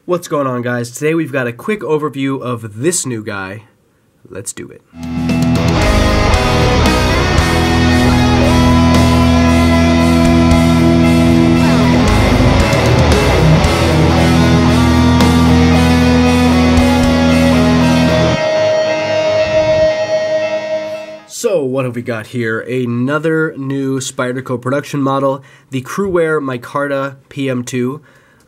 What's going on, guys? Today we've got a quick overview of this new guy. Let's do it. So what have we got here? Another new Spyderco production model, the Cruwear Micarta PM2.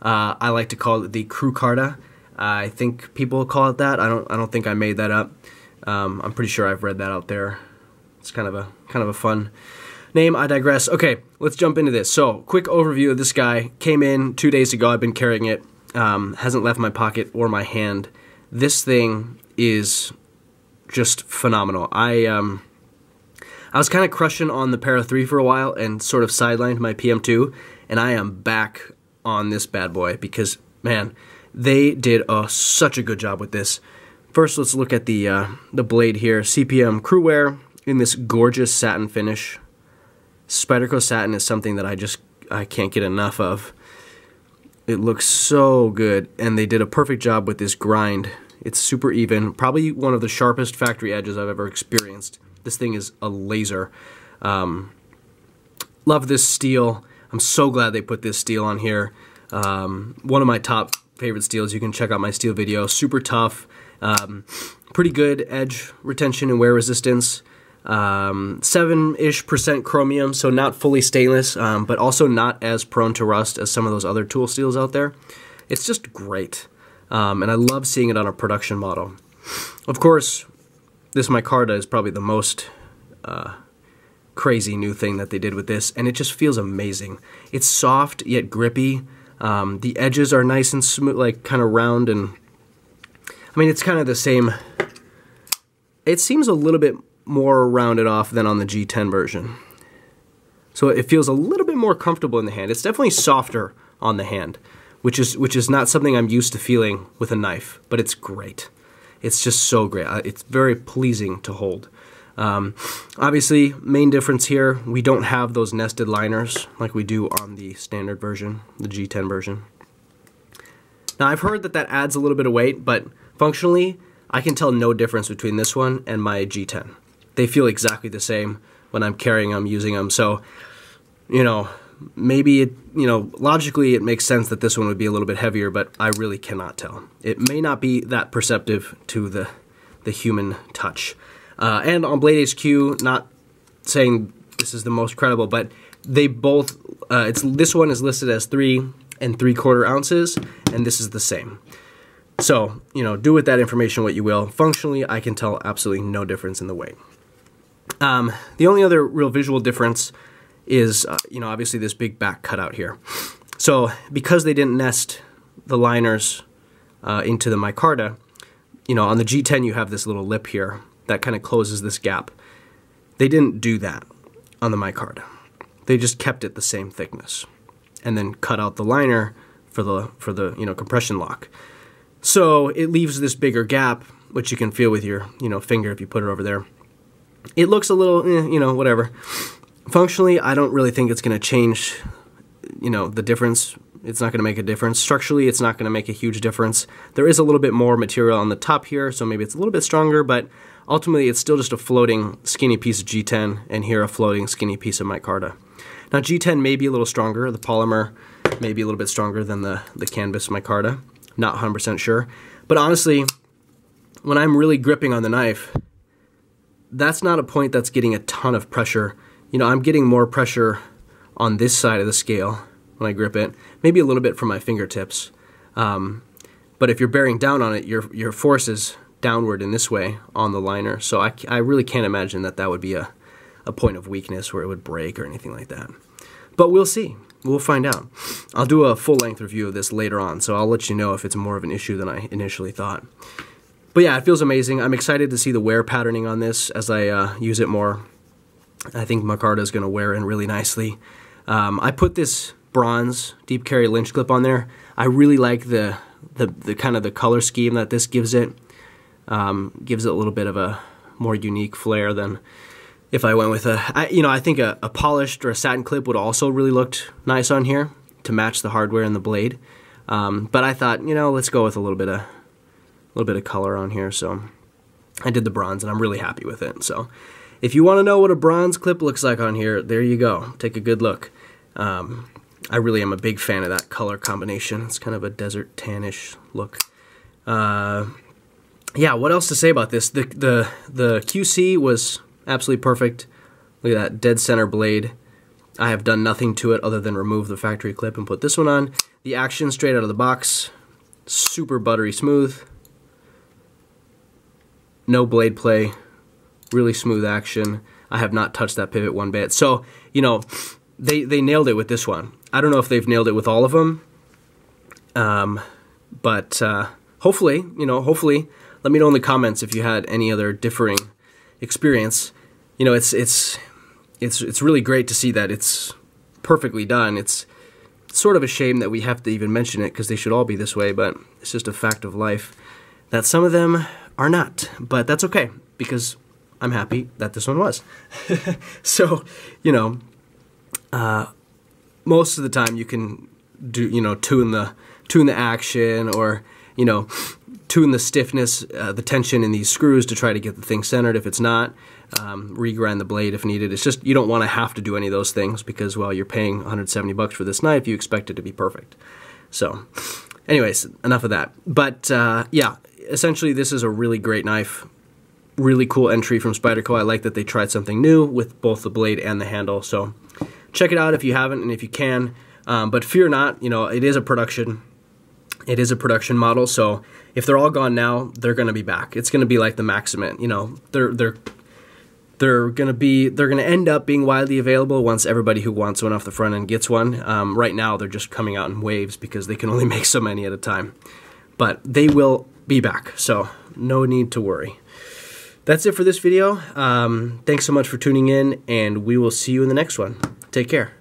I like to call it the Cruwear. I think people call it that. I don't think I made that up. I'm pretty sure I've read that out there. It's kind of a fun name. I digress. Okay, let's jump into this. So, quick overview of this guy. Came in 2 days ago. I've been carrying it. Hasn't left my pocket or my hand. This thing is just phenomenal. I was kind of crushing on the Para 3 for a while and sort of sidelined my PM2, and I am back on this bad boy because, man, they did such a good job with this. First, let's look at the blade here. CPM Cruwear in this gorgeous satin finish. Spyderco satin is something that I can't get enough of. It looks so good, and they did a perfect job with this grind. It's super even, probably one of the sharpest factory edges I've ever experienced. This thing is a laser. Love this steel. I'm so glad they put this steel on here. One of my top favorite steels. You can check out my steel video. Super tough. Pretty good edge retention and wear resistance. 7-ish% chromium, so not fully stainless, but also not as prone to rust as some of those other tool steels out there. It's just great. And I love seeing it on a production model. Of course, this Micarta is probably the most crazy new thing that they did with this, and it just feels amazing. It's soft yet grippy. The edges are nice and smooth, like kind of round, and I mean, it's kind of the same. It seems a little bit more rounded off than on the G10 version. So it feels a little bit more comfortable in the hand. It's definitely softer on the hand, which is not something I'm used to feeling with a knife, but it's great. It's just so great. It's very pleasing to hold. Obviously, main difference here, we don't have those nested liners like we do on the standard version, the G10 version. Now, I've heard that adds a little bit of weight, but functionally, I can tell no difference between this one and my G10. They feel exactly the same when I'm carrying them, using them. So, you know, maybe logically it makes sense that this one would be a little bit heavier, but I really cannot tell. It may not be that perceptive to the human touch. And on Blade HQ, not saying this is the most credible, but they both, this one is listed as 3 3/4 ounces, and this is the same. So, do with that information what you will. Functionally, I can tell absolutely no difference in the weight. The only other real visual difference is, obviously this big back cutout here. So, because they didn't nest the liners into the Micarta, on the G10 you have this little lip here that kind of closes this gap. They didn't do that on the Micarta. They just kept it the same thickness and then cut out the liner for the compression lock. So it leaves this bigger gap, which you can feel with your finger if you put it over there. It looks a little whatever. Functionally, I don't really think it's going to change the difference. It's not going to make a difference. Structurally, it's not going to make a huge difference. There is a little bit more material on the top here, so maybe it's a little bit stronger, but ultimately it's still just a floating skinny piece of G10, and here a floating skinny piece of Micarta. Now G10 may be a little stronger. The polymer may be a little bit stronger than the canvas Micarta. Not 100% sure. But honestly, when I'm really gripping on the knife, that's not a point that's getting a ton of pressure. I'm getting more pressure on this side of the scale when I grip it, maybe a little bit from my fingertips. But if you're bearing down on it, your force is downward in this way on the liner. So I really can't imagine that would be a point of weakness where it would break or anything like that. But we'll see. We'll find out. I'll do a full-length review of this later on, so I'll let you know if it's more of an issue than I initially thought. But yeah, it feels amazing. I'm excited to see the wear patterning on this as I use it more. I think Micarta is going to wear in really nicely. I put this bronze deep carry lynch clip on there. I really like the kind of the color scheme that this gives it. Gives it a little bit of a more unique flair than if I went with I think a polished or a satin clip would also really looked nice on here to match the hardware and the blade. But I thought, you know, let's go with a little bit of color on here. So I did the bronze, and I'm really happy with it. So if you want to know what a bronze clip looks like on here, there you go. Take a good look. I really am a big fan of that color combination. It's kind of a desert tannish look. Yeah, what else to say about this? The QC was absolutely perfect. Look at that dead center blade. I have done nothing to it other than remove the factory clip and put this one on. The action straight out of the box, super buttery smooth. No blade play, really smooth action. I have not touched that pivot one bit. So, you know, they nailed it with this one. I don't know if they've nailed it with all of them, but hopefully, you know, hopefully, let me know in the comments if you had any other differing experience. You know, it's really great to see that it's perfectly done. It's sort of a shame that we have to even mention it because they should all be this way, but it's just a fact of life that some of them are not. But that's okay because I'm happy that this one was. So, you know, most of the time you can do, you know, tune the action, or, you know, tune the stiffness, the tension in these screws to try to get the thing centered if it's not. Regrind the blade if needed. It's just, you don't want to have to do any of those things because, well, you're paying 170 bucks for this knife, you expect it to be perfect. So, anyways, enough of that. But, yeah, essentially this is a really great knife. Really cool entry from Spyderco. I like that they tried something new with both the blade and the handle. So, check it out if you haven't and if you can. But fear not, you know, it is a production model, so if they're all gone now, they're going to be back. It's going to be like the Maximate, you know, they're going to end up being widely available once everybody who wants one off the front end gets one. Right now, they're just coming out in waves because they can only make so many at a time. But they will be back, so no need to worry. That's it for this video. Thanks so much for tuning in, and we will see you in the next one. Take care.